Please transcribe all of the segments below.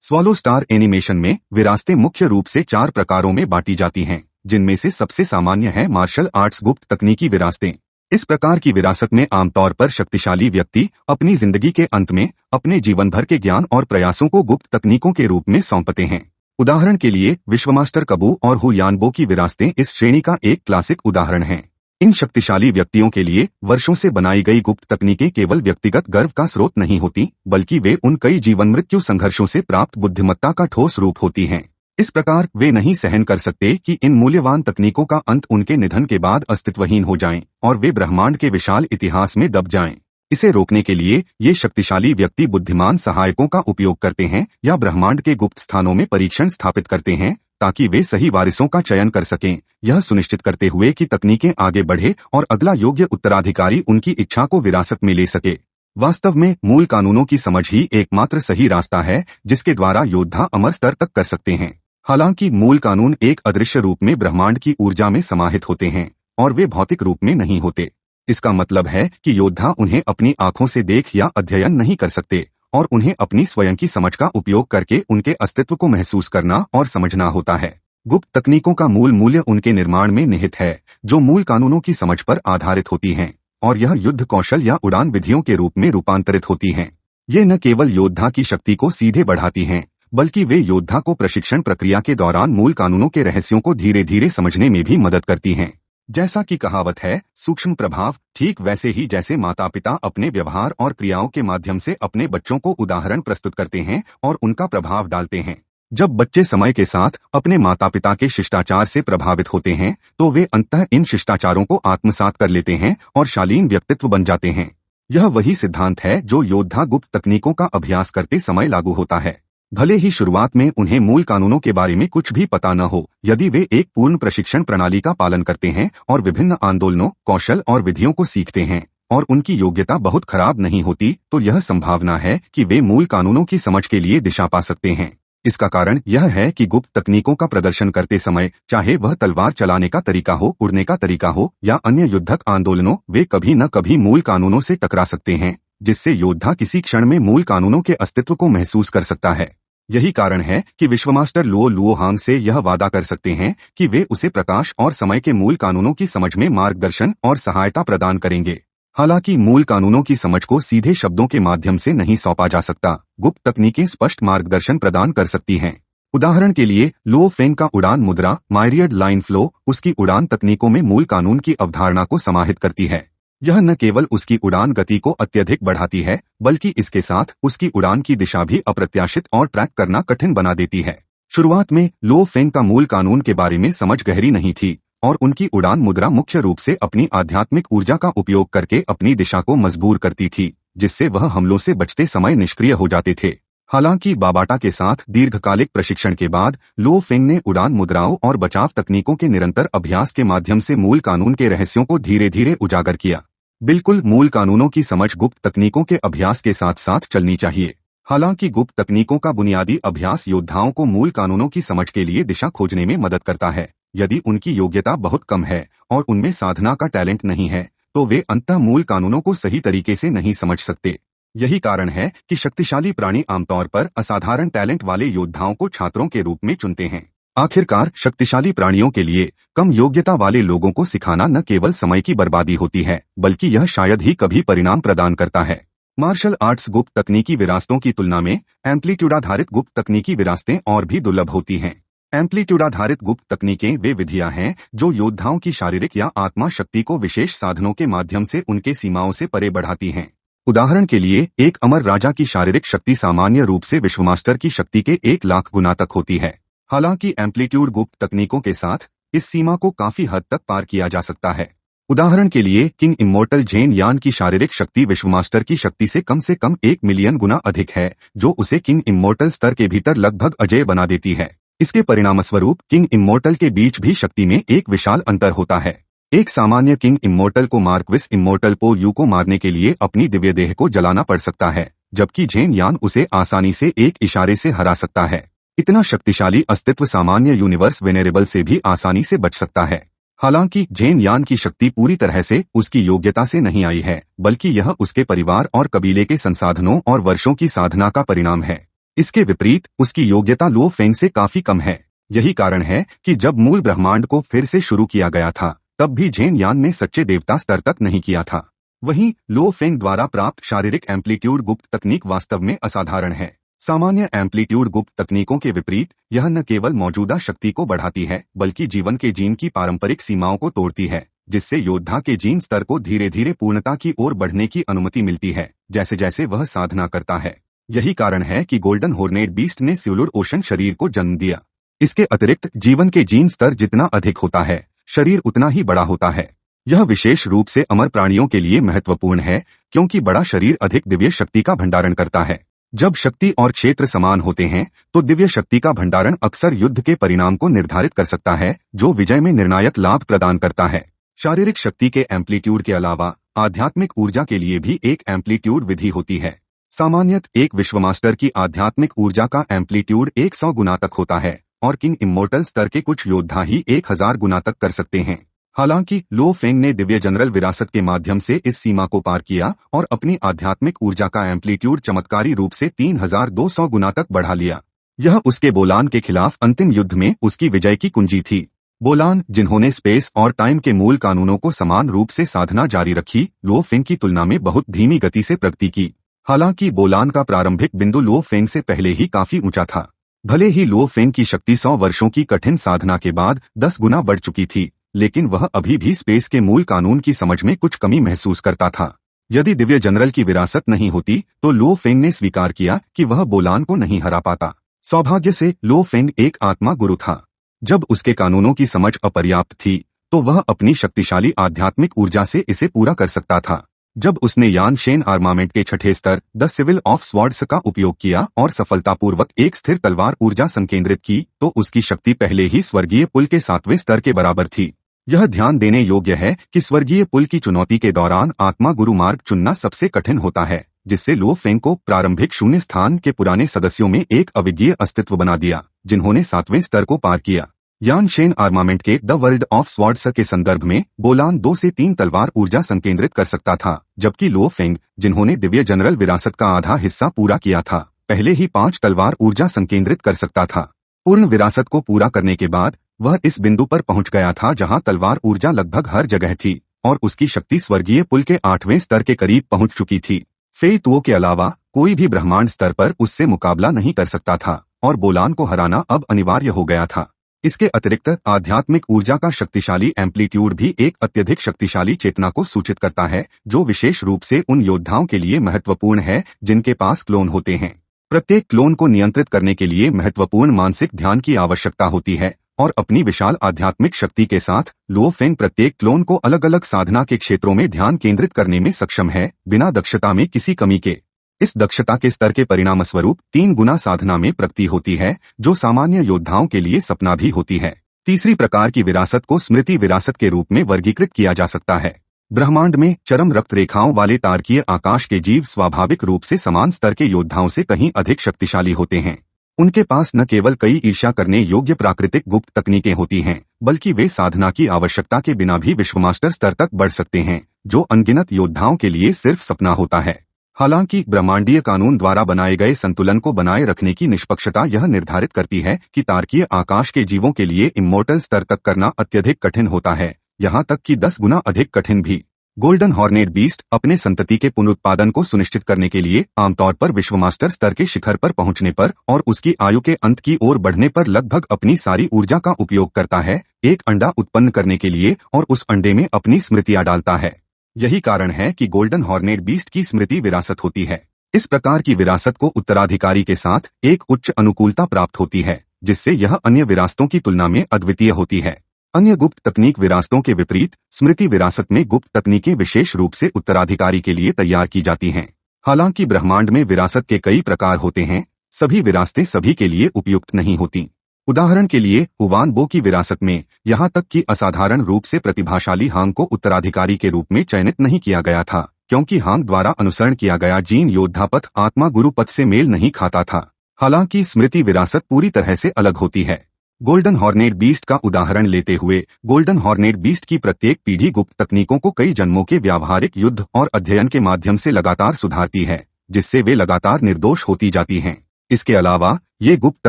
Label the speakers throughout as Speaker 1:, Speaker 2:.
Speaker 1: Swallow star animation में विरासतें मुख्य रूप से 4 प्रकारों में बांटी जाती हैं, जिनमें से सबसे सामान्य है मार्शल आर्ट्स गुप्त तकनीकी विरासतें। इस प्रकार की विरासत में आमतौर पर शक्तिशाली व्यक्ति अपनी जिंदगी के अंत में अपने जीवन भर के ज्ञान और प्रयासों को गुप्त तकनीकों के रूप में सौंपते हैं। उदाहरण के लिए विश्वमास्टर कबू और हु यानबो की विरासतें इस श्रेणी का एक क्लासिक उदाहरण हैं। इन शक्तिशाली व्यक्तियों के लिए वर्षों से बनाई गई गुप्त तकनीकें केवल व्यक्तिगत गर्व का स्रोत नहीं होती, बल्कि वे उन कई जीवन मृत्यु संघर्षों से प्राप्त बुद्धिमत्ता का ठोस रूप होती हैं। इस प्रकार वे नहीं सहन कर सकते कि इन मूल्यवान तकनीकों का अंत उनके निधन के बाद अस्तित्वहीन हो जाए और वे ब्रह्मांड के विशाल इतिहास में दब जाएं। इसे रोकने के लिए ये शक्तिशाली व्यक्ति बुद्धिमान सहायकों का उपयोग करते हैं या ब्रह्मांड के गुप्त स्थानों में परीक्षण स्थापित करते हैं, ताकि वे सही वारिसों का चयन कर सकें, यह सुनिश्चित करते हुए कि तकनीकें आगे बढ़े और अगला योग्य उत्तराधिकारी उनकी इच्छा को विरासत में ले सके। वास्तव में मूल कानूनों की समझ ही एकमात्र सही रास्ता है जिसके द्वारा योद्धा अमर स्तर तक कर सकते हैं। हालांकि मूल कानून एक अदृश्य रूप में ब्रह्मांड की ऊर्जा में समाहित होते हैं और वे भौतिक रूप में नहीं होते। इसका मतलब है कि योद्धा उन्हें अपनी आंखों से देख या अध्ययन नहीं कर सकते और उन्हें अपनी स्वयं की समझ का उपयोग करके उनके अस्तित्व को महसूस करना और समझना होता है। गुप्त तकनीकों का मूल मूल्य उनके निर्माण में निहित है, जो मूल कानूनों की समझ पर आधारित होती हैं, और यह युद्ध कौशल या उड़ान विधियों के रूप में रूपांतरित होती हैं। ये न केवल योद्धा की शक्ति को सीधे बढ़ाती हैं, बल्कि वे योद्धा को प्रशिक्षण प्रक्रिया के दौरान मूल कानूनों के रहस्यों को धीरे धीरे समझने में भी मदद करती हैं। जैसा कि कहावत है, सूक्ष्म प्रभाव, ठीक वैसे ही जैसे माता पिता अपने व्यवहार और क्रियाओं के माध्यम से अपने बच्चों को उदाहरण प्रस्तुत करते हैं और उनका प्रभाव डालते हैं। जब बच्चे समय के साथ अपने माता पिता के शिष्टाचार से प्रभावित होते हैं, तो वे अंततः इन शिष्टाचारों को आत्मसात कर लेते हैं और शालीन व्यक्तित्व बन जाते हैं। यह वही सिद्धांत है जो योद्धा गुप्त तकनीकों का अभ्यास करते समय लागू होता है। भले ही शुरुआत में उन्हें मूल कानूनों के बारे में कुछ भी पता न हो, यदि वे एक पूर्ण प्रशिक्षण प्रणाली का पालन करते हैं और विभिन्न आंदोलनों, कौशल और विधियों को सीखते हैं और उनकी योग्यता बहुत खराब नहीं होती, तो यह संभावना है कि वे मूल कानूनों की समझ के लिए दिशा पा सकते हैं। इसका कारण यह है कि गुप्त तकनीकों का प्रदर्शन करते समय, चाहे वह तलवार चलाने का तरीका हो, उड़ने का तरीका हो या अन्य युद्धक आंदोलनों, वे कभी न कभी मूल कानूनों से टकरा सकते हैं, जिससे योद्धा किसी क्षण में मूल कानूनों के अस्तित्व को महसूस कर सकता है। यही कारण है कि विश्वमास्टर लुओ लुओहांग से यह वादा कर सकते हैं कि वे उसे प्रकाश और समय के मूल कानूनों की समझ में मार्गदर्शन और सहायता प्रदान करेंगे। हालांकि मूल कानूनों की समझ को सीधे शब्दों के माध्यम से नहीं सौंपा जा सकता, गुप्त तकनीकें स्पष्ट मार्गदर्शन प्रदान कर सकती हैं। उदाहरण के लिए लुओ फेंग का उड़ान मुद्रा मायरियड लाइन फ्लो उसकी उड़ान तकनीकों में मूल कानून की अवधारणा को समाहित करती है। यह न केवल उसकी उड़ान गति को अत्यधिक बढ़ाती है, बल्कि इसके साथ उसकी उड़ान की दिशा भी अप्रत्याशित और ट्रैक करना कठिन बना देती है। शुरुआत में लुओ फेंग का मूल कानून के बारे में समझ गहरी नहीं थी और उनकी उड़ान मुद्रा मुख्य रूप से अपनी आध्यात्मिक ऊर्जा का उपयोग करके अपनी दिशा को मजबूर करती थी, जिससे वह हमलों से बचते समय निष्क्रिय हो जाते थे। हालांकि बाबाटा के साथ दीर्घकालिक प्रशिक्षण के बाद लुओ फेंग ने उड़ान मुद्राओं और बचाव तकनीकों के निरंतर अभ्यास के माध्यम से मूल कानून के रहस्यों को धीरे धीरे उजागर किया। बिल्कुल, मूल कानूनों की समझ गुप्त तकनीकों के अभ्यास के साथ साथ चलनी चाहिए। हालांकि गुप्त तकनीकों का बुनियादी अभ्यास योद्धाओं को मूल कानूनों की समझ के लिए दिशा खोजने में मदद करता है। यदि उनकी योग्यता बहुत कम है और उनमें साधना का टैलेंट नहीं है, तो वे अंततः मूल कानूनों को सही तरीके से नहीं समझ सकते। यही कारण है कि शक्तिशाली प्राणी आमतौर पर असाधारण टैलेंट वाले योद्धाओं को छात्रों के रूप में चुनते हैं। आखिरकार शक्तिशाली प्राणियों के लिए कम योग्यता वाले लोगों को सिखाना न केवल समय की बर्बादी होती है, बल्कि यह शायद ही कभी परिणाम प्रदान करता है। मार्शल आर्ट्स गुप्त तकनीकी विरासतों की तुलना में एम्पलीट्यूडाधारित गुप्त तकनीकी विरासतें और भी दुर्लभ होती हैं। एम्पलीट्यूडाधारित गुप्त तकनीकें वे विधियां हैं जो योद्धाओं की शारीरिक या आत्मा शक्ति को विशेष साधनों के माध्यम से उनके सीमाओं से परे बढ़ाती हैं। उदाहरण के लिए, एक अमर राजा की शारीरिक शक्ति सामान्य रूप से विश्वमास्टर की शक्ति के 1 लाख गुना तक होती है। हालांकि एम्पलीट्यूड गुप्त तकनीकों के साथ इस सीमा को काफी हद तक पार किया जा सकता है। उदाहरण के लिए, किंग इम्मोर्टल जेन यान की शारीरिक शक्ति विश्वमास्टर की शक्ति से कम 1 मिलियन गुना अधिक है, जो उसे किंग इम्मोर्टल स्तर के भीतर लगभग अजेय बना देती है। इसके परिणामस्वरूप किंग इम्मोर्टल के बीच भी शक्ति में एक विशाल अंतर होता है। एक सामान्य किंग इम्मोर्टल को मार्क्विस इम्मोर्टल पो यू को मारने के लिए अपनी दिव्य देह को जलाना पड़ सकता है, जबकि जेन यान उसे आसानी से एक इशारे से हरा सकता है। इतना शक्तिशाली अस्तित्व सामान्य यूनिवर्स वेनेरेबल से भी आसानी से बच सकता है। हालांकि जेन यान की शक्ति पूरी तरह से उसकी योग्यता से नहीं आई है, बल्कि यह उसके परिवार और कबीले के संसाधनों और वर्षों की साधना का परिणाम है। इसके विपरीत उसकी योग्यता लो फेंग से काफी कम है। यही कारण है कि जब मूल ब्रह्मांड को फिर से शुरू किया गया था तब भी झेन यान ने सच्चे देवता स्तर तक नहीं किया था। वहीं लो फेंग द्वारा प्राप्त शारीरिक एम्पलीट्यूड गुप्त तकनीक वास्तव में असाधारण है। सामान्य एम्पलीट्यूड गुप्त तकनीकों के विपरीत यह न केवल मौजूदा शक्ति को बढ़ाती है बल्कि जीवन के जीन की पारंपरिक सीमाओं को तोड़ती है, जिससे योद्धा के जीन स्तर को धीरे धीरे पूर्णता की ओर बढ़ने की अनुमति मिलती है जैसे जैसे वह साधना करता है। यही कारण है कि गोल्डन हॉर्नेट बीस्ट ने सिल्वर ओशन शरीर को जन्म दिया। इसके अतिरिक्त जीवन के जीन स्तर जितना अधिक होता है शरीर उतना ही बड़ा होता है। यह विशेष रूप से अमर प्राणियों के लिए महत्वपूर्ण है क्योंकि बड़ा शरीर अधिक दिव्य शक्ति का भंडारण करता है। जब शक्ति और क्षेत्र समान होते हैं तो दिव्य शक्ति का भंडारण अक्सर युद्ध के परिणाम को निर्धारित कर सकता है, जो विजय में निर्णायक लाभ प्रदान करता है। शारीरिक शक्ति के एम्पलीट्यूड के अलावा आध्यात्मिक ऊर्जा के लिए भी एक एम्पलीट्यूड विधि होती है। सामान्यतः एक विश्वमास्टर की आध्यात्मिक ऊर्जा का एम्पलीट्यूड 100 गुना तक होता है और किंग इमोर्टल स्तर के कुछ योद्धा ही 1000 गुना तक कर सकते हैं। हालांकि लो फेंग ने दिव्य जनरल विरासत के माध्यम से इस सीमा को पार किया और अपनी आध्यात्मिक ऊर्जा का एम्पलीट्यूड चमत्कारी रूप से 3200 गुना तक बढ़ा लिया। यह उसके बोलान के खिलाफ अंतिम युद्ध में उसकी विजय की कुंजी थी। बोलान, जिन्होंने स्पेस और टाइम के मूल कानूनों को समान रूप से साधना जारी रखी, लो फेंग की तुलना में बहुत धीमी गति से प्रगति की। हालांकि बोलान का प्रारंभिक बिंदु लो फेंग से पहले ही काफी ऊंचा था। भले ही लो फेंग की शक्ति 100 वर्षों की कठिन साधना के बाद 10 गुना बढ़ चुकी थी, लेकिन वह अभी भी स्पेस के मूल कानून की समझ में कुछ कमी महसूस करता था। यदि दिव्य जनरल की विरासत नहीं होती तो लो फेंग ने स्वीकार किया कि वह बोलान को नहीं हरा पाता। सौभाग्य से लो फेंग एक आत्मा गुरु था। जब उसके कानूनों की समझ अपर्याप्त थी तो वह अपनी शक्तिशाली आध्यात्मिक ऊर्जा से इसे पूरा कर सकता था। जब उसने यान शेन आर्मामेंट के छठे स्तर द सिविल ऑफ स्वॉर्ड्स का उपयोग किया और सफलतापूर्वक एक स्थिर तलवार ऊर्जा संकेंद्रित की तो उसकी शक्ति पहले ही स्वर्गीय पुल के 7वें स्तर के बराबर थी। यह ध्यान देने योग्य है कि स्वर्गीय पुल की चुनौती के दौरान आत्मा गुरु मार्ग चुनना सबसे कठिन होता है, जिससे लो फेंग को प्रारंभिक शून्य स्थान के पुराने सदस्यों में एक अविज्ञेय अस्तित्व बना दिया, जिन्होंने 7वें स्तर को पार किया। यान शेन आर्मामेंट के द वर्ल्ड ऑफ स्वॉर्ड्स के संदर्भ में बोलान 2 से 3 तलवार ऊर्जा संकेंद्रित कर सकता था, जबकि लो फेंग, जिन्होंने दिव्य जनरल विरासत का आधा हिस्सा पूरा किया था, पहले ही 5 तलवार ऊर्जा संकेंद्रित कर सकता था। पूर्ण विरासत को पूरा करने के बाद वह इस बिंदु पर पहुंच गया था जहां तलवार ऊर्जा लगभग हर जगह थी और उसकी शक्ति स्वर्गीय पुल के 8वें स्तर के करीब पहुंच चुकी थी। फेई तुओ के अलावा कोई भी ब्रह्मांड स्तर पर उससे मुकाबला नहीं कर सकता था और बोलान को हराना अब अनिवार्य हो गया था। इसके अतिरिक्त आध्यात्मिक ऊर्जा का शक्तिशाली एम्पलीट्यूड भी एक अत्यधिक शक्तिशाली चेतना को सूचित करता है, जो विशेष रूप से उन योद्धाओं के लिए महत्वपूर्ण है जिनके पास क्लोन होते हैं। प्रत्येक क्लोन को नियंत्रित करने के लिए महत्वपूर्ण मानसिक ध्यान की आवश्यकता होती है और अपनी विशाल आध्यात्मिक शक्ति के साथ लो फेंग प्रत्येक क्लोन को अलग अलग साधना के क्षेत्रों में ध्यान केंद्रित करने में सक्षम है, बिना दक्षता में किसी कमी के। इस दक्षता के स्तर के परिणामस्वरूप 3 गुना साधना में प्रगति होती है, जो सामान्य योद्धाओं के लिए सपना भी होती है। तीसरी प्रकार की विरासत को स्मृति विरासत के रूप में वर्गीकृत किया जा सकता है। ब्रह्मांड में चरम रक्त रेखाओं वाले तारकीय आकाश के जीव स्वाभाविक रूप से समान स्तर के योद्धाओं से कहीं अधिक शक्तिशाली होते हैं। उनके पास न केवल कई ईर्ष्या करने योग्य प्राकृतिक गुप्त तकनीकें होती हैं, बल्कि वे साधना की आवश्यकता के बिना भी विश्वमास्टर स्तर तक बढ़ सकते हैं, जो अनगिनत योद्धाओं के लिए सिर्फ सपना होता है। हालांकि ब्रह्मांडीय कानून द्वारा बनाए गए संतुलन को बनाए रखने की निष्पक्षता यह निर्धारित करती है कि तारकीय आकाश के जीवों के लिए इमोर्टल स्तर तक करना अत्यधिक कठिन होता है, यहाँ तक कि 10 गुना अधिक कठिन भी। गोल्डन हॉर्नेट बीस्ट अपने संतति के पुनरुत्पादन को सुनिश्चित करने के लिए आमतौर पर विश्वमास्टर स्तर के शिखर पर पहुंचने पर और उसकी आयु के अंत की ओर बढ़ने पर लगभग अपनी सारी ऊर्जा का उपयोग करता है, एक अंडा उत्पन्न करने के लिए और उस अंडे में अपनी स्मृतियां डालता है। यही कारण है कि गोल्डन हॉर्नेट बीस्ट की स्मृति विरासत होती है। इस प्रकार की विरासत को उत्तराधिकारी के साथ एक उच्च अनुकूलता प्राप्त होती है, जिससे यह अन्य विरासतों की तुलना में अद्वितीय होती है। अन्य गुप्त तकनीक विरासतों के विपरीत स्मृति विरासत में गुप्त तकनीकें विशेष रूप से उत्तराधिकारी के लिए तैयार की जाती हैं। हालांकि ब्रह्मांड में विरासत के कई प्रकार होते हैं, सभी विरासतें सभी के लिए उपयुक्त नहीं होती। उदाहरण के लिए हुआन बो की विरासत में यहाँ तक कि असाधारण रूप से प्रतिभाशाली हांग को उत्तराधिकारी के रूप में चयनित नहीं किया गया था, क्योंकि हांग द्वारा अनुसरण किया गया जीन योद्धा पथ आत्मा गुरु पथ से मेल नहीं खाता था। हालांकि स्मृति विरासत पूरी तरह से अलग होती है। गोल्डन हॉर्नेट बीस्ट का उदाहरण लेते हुए, गोल्डन हॉर्नेट बीस्ट की प्रत्येक पीढ़ी गुप्त तकनीकों को कई जन्मों के व्यावहारिक युद्ध और अध्ययन के माध्यम से लगातार सुधारती है, जिससे वे लगातार निर्दोष होती जाती हैं। इसके अलावा ये गुप्त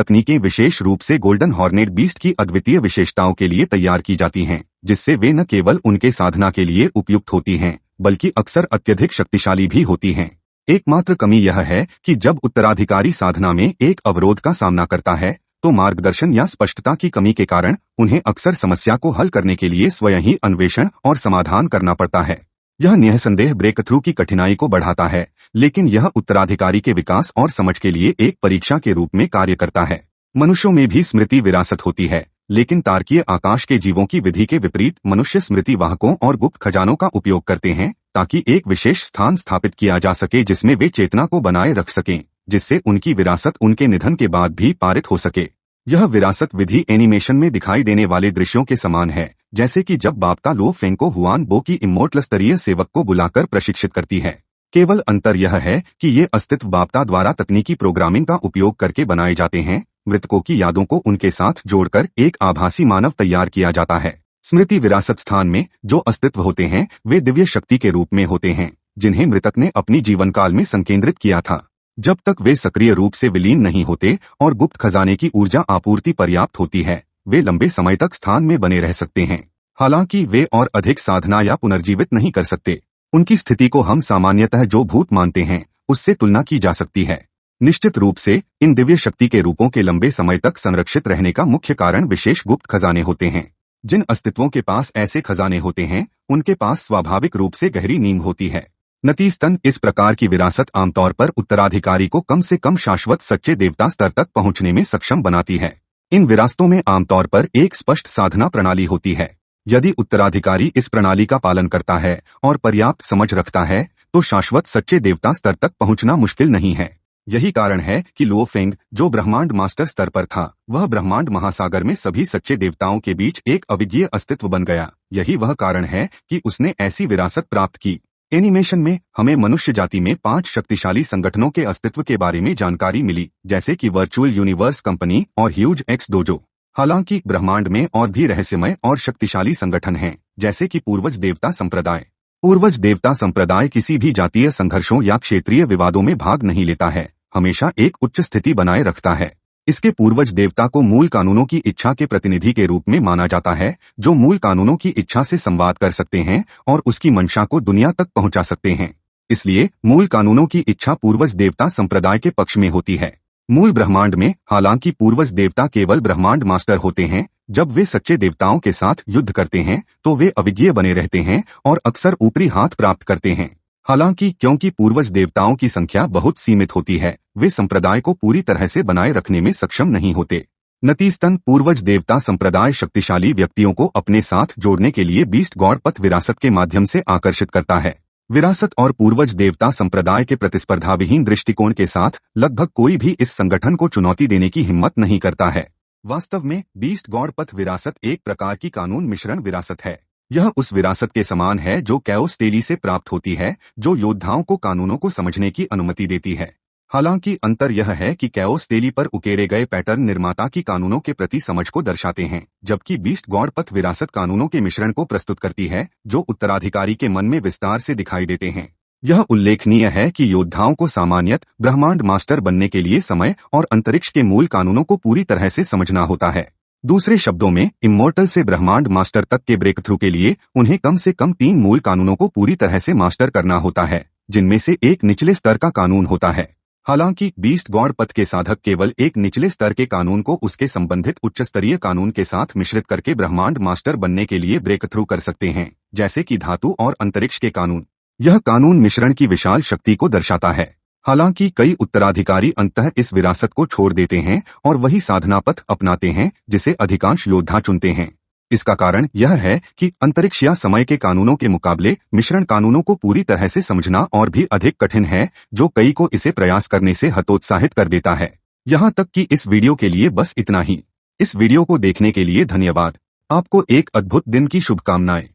Speaker 1: तकनीकें विशेष रूप से गोल्डन हॉर्नेट बीस्ट की अद्वितीय विशेषताओं के लिए तैयार की जाती हैं, जिससे वे न केवल उनके साधना के लिए उपयुक्त होती हैं, बल्कि अक्सर अत्यधिक शक्तिशाली भी होती हैं। एकमात्र कमी यह है कि जब उत्तराधिकारी साधना में एक अवरोध का सामना करता है, तो मार्गदर्शन या स्पष्टता की कमी के कारण उन्हें अक्सर समस्या को हल करने के लिए स्वयं ही अन्वेषण और समाधान करना पड़ता है। यह निःसंदेह ब्रेक थ्रू की कठिनाई को बढ़ाता है, लेकिन यह उत्तराधिकारी के विकास और समझ के लिए एक परीक्षा के रूप में कार्य करता है। मनुष्यों में भी स्मृति विरासत होती है, लेकिन तारकीय आकाश के जीवों की विधि के विपरीत मनुष्य स्मृति वाहकों और गुप्त खजानों का उपयोग करते हैं, ताकि एक विशेष स्थान स्थापित किया जा सके जिसमें वे चेतना को बनाए रख सकें, जिससे उनकी विरासत उनके निधन के बाद भी पारित हो सके। यह विरासत विधि एनिमेशन में दिखाई देने वाले दृश्यों के समान है, जैसे कि जब बाप्ता लो फेंग को हुआन बो की इमोर्टल स्तरीय सेवक को बुलाकर प्रशिक्षित करती है। केवल अंतर यह है कि ये अस्तित्व बाप्ता द्वारा तकनीकी प्रोग्रामिंग का उपयोग करके बनाए जाते हैं। मृतकों की यादों को उनके साथ जोड़कर एक आभासी मानव तैयार किया जाता है। स्मृति विरासत स्थान में जो अस्तित्व होते हैं वे दिव्य शक्ति के रूप में होते हैं, जिन्हें मृतक ने अपनी जीवन काल में संकेंद्रित किया था। जब तक वे सक्रिय रूप से विलीन नहीं होते और गुप्त खजाने की ऊर्जा आपूर्ति पर्याप्त होती है, वे लंबे समय तक स्थान में बने रह सकते हैं। हालांकि वे और अधिक साधना या पुनर्जीवित नहीं कर सकते। उनकी स्थिति को हम सामान्यतः जो भूत मानते हैं उससे तुलना की जा सकती है। निश्चित रूप से इन दिव्य शक्ति के रूपों के लंबे समय तक संरक्षित रहने का मुख्य कारण विशेष गुप्त खजाने होते हैं। जिन अस्तित्वों के पास ऐसे खजाने होते हैं उनके पास स्वाभाविक रूप से गहरी नींद होती है। नतीजतन इस प्रकार की विरासत आमतौर पर उत्तराधिकारी को कम से कम शाश्वत सच्चे देवता स्तर तक पहुंचने में सक्षम बनाती है। इन विरासतों में आमतौर पर एक स्पष्ट साधना प्रणाली होती है। यदि उत्तराधिकारी इस प्रणाली का पालन करता है और पर्याप्त समझ रखता है, तो शाश्वत सच्चे देवता स्तर तक पहुंचना मुश्किल नहीं है। यही कारण है कि लो फेंग, जो ब्रह्मांड मास्टर स्तर पर था, वह ब्रह्मांड महासागर में सभी सच्चे देवताओं के बीच एक अविज्ञेय अस्तित्व बन गया। यही वह कारण है कि उसने ऐसी विरासत प्राप्त की। एनिमेशन में हमें मनुष्य जाति में 5 शक्तिशाली संगठनों के अस्तित्व के बारे में जानकारी मिली, जैसे कि वर्चुअल यूनिवर्स कंपनी और ह्यूज एक्स डोजो। हालांकि ब्रह्मांड में और भी रहस्यमय और शक्तिशाली संगठन हैं, जैसे कि पूर्वज देवता संप्रदाय। पूर्वज देवता संप्रदाय किसी भी जातीय संघर्षों या क्षेत्रीय विवादों में भाग नहीं लेता है, हमेशा एक उच्च स्थिति बनाए रखता है। इसके पूर्वज देवता को मूल कानूनों की इच्छा के प्रतिनिधि के रूप में माना जाता है, जो मूल कानूनों की इच्छा से संवाद कर सकते हैं और उसकी मंशा को दुनिया तक पहुंचा सकते हैं। इसलिए मूल कानूनों की इच्छा पूर्वज देवता संप्रदाय के पक्ष में होती है। मूल ब्रह्मांड में हालांकि पूर्वज देवता केवल ब्रह्मांड मास्टर होते हैं। जब वे सच्चे देवताओं के साथ युद्ध करते हैं तो वे अविज्ञेय बने रहते हैं और अक्सर ऊपरी हाथ प्राप्त करते हैं। हालांकि क्योंकि पूर्वज देवताओं की संख्या बहुत सीमित होती है, वे संप्रदाय को पूरी तरह से बनाए रखने में सक्षम नहीं होते। नतीजतन पूर्वज देवता संप्रदाय शक्तिशाली व्यक्तियों को अपने साथ जोड़ने के लिए बीस्ट गॉड पथ विरासत के माध्यम से आकर्षित करता है। विरासत और पूर्वज देवता संप्रदाय के प्रतिस्पर्धा विहीन दृष्टिकोण के साथ लगभग कोई भी इस संगठन को चुनौती देने की हिम्मत नहीं करता है। वास्तव में बीस्ट गॉड पथ विरासत एक प्रकार की कानून मिश्रण विरासत है। यह उस विरासत के समान है जो कैओस टेली से प्राप्त होती है, जो योद्धाओं को कानूनों को समझने की अनुमति देती है। हालांकि अंतर यह है कि कैओस टेली पर उकेरे गए पैटर्न निर्माता की कानूनों के प्रति समझ को दर्शाते हैं, जबकि बीस्ट गॉड पथ विरासत कानूनों के मिश्रण को प्रस्तुत करती है जो उत्तराधिकारी के मन में विस्तार से दिखाई देते हैं। यह उल्लेखनीय है कि योद्धाओं को सामान्यत ब्रह्मांड मास्टर बनने के लिए समय और अंतरिक्ष के मूल कानूनों को पूरी तरह से समझना होता है। दूसरे शब्दों में, इमोर्टल से ब्रह्मांड मास्टर तक के ब्रेक थ्रू के लिए उन्हें कम से कम 3 मूल कानूनों को पूरी तरह से मास्टर करना होता है, जिनमें से एक निचले स्तर का कानून होता है। हालांकि बीस्ट गॉड पथ के साधक केवल एक निचले स्तर के कानून को उसके संबंधित उच्च स्तरीय कानून के साथ मिश्रित करके ब्रह्मांड मास्टर बनने के लिए ब्रेक थ्रू कर सकते हैं, जैसे कि धातु और अंतरिक्ष के कानून। यह कानून मिश्रण की विशाल शक्ति को दर्शाता है। हालांकि कई उत्तराधिकारी अंततः इस विरासत को छोड़ देते हैं और वही साधना पथ अपनाते हैं जिसे अधिकांश योद्धा चुनते हैं। इसका कारण यह है कि अंतरिक्ष या समय के कानूनों के मुकाबले मिश्रण कानूनों को पूरी तरह से समझना और भी अधिक कठिन है, जो कई को इसे प्रयास करने से हतोत्साहित कर देता है। यहाँ तक कि इस वीडियो के लिए बस इतना ही। इस वीडियो को देखने के लिए धन्यवाद। आपको एक अद्भुत दिन की शुभकामनाएं।